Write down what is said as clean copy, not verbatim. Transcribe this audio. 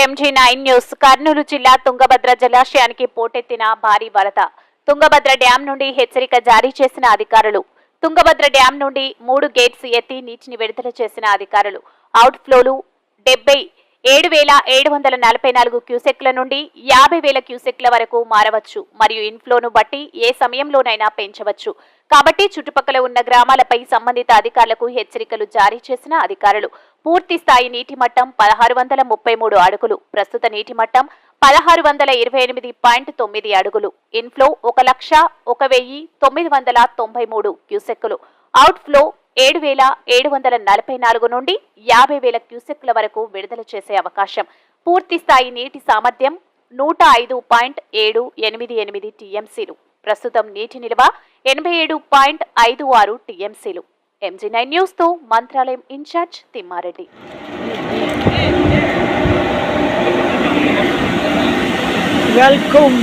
MG9 news. Kurnool జిల్లా తుంగభద్ర జలాశయానికి పోటెత్తిన భారీ వరద. తుంగభద్ర డ్యాం నుండి హెచ్చరిక జారీ చేసిన అధికారులు. తుంగభద్ర డ్యాం నుండి 3 గేట్స్ ఎత్తి నీటిని విడుదల చేసిన అధికారులు. అవుట్ ఫ్లోలు 77,744 క్యూసెక్ల నుండి 50,000 క్యూసెక్ల వరకు మారవచ్చు మరియు ఇన్ఫ్లోను బట్టి ఏ సమయంలోనైనా పెంచవచ్చు. కాబట్టి చుట్టుపక్కల ఉన్న గ్రామాలపై సంబంధిత అధికారులకు హెచ్చరికలు జారీ చేసిన అధికారులు. పూర్తి స్థాయి నీటి మట్టం 1633 అడుగులు. ప్రస్తుత నీటి మట్టం 1628.9 అడుగులు. ఇన్ఫ్లో 1,01,993 క్యూసెక్కులు. అవుట్ ఫ్లో 7,744 నుండి 50,000 క్యూసెక్ల వరకు విడుదల చేసే అవకాశం. పూర్తి స్థాయి నీటి సామర్థ్యం 105.788 టీఎంసీలు. ప్రస్తుతం నీటి నిల్వ 87.56 టీఎంసీలు. MG9 న్యూస్ తో మంత్రాలయం ఇన్ఛార్జ్ తిమ్మారెడ్డి. వెల్కమ్.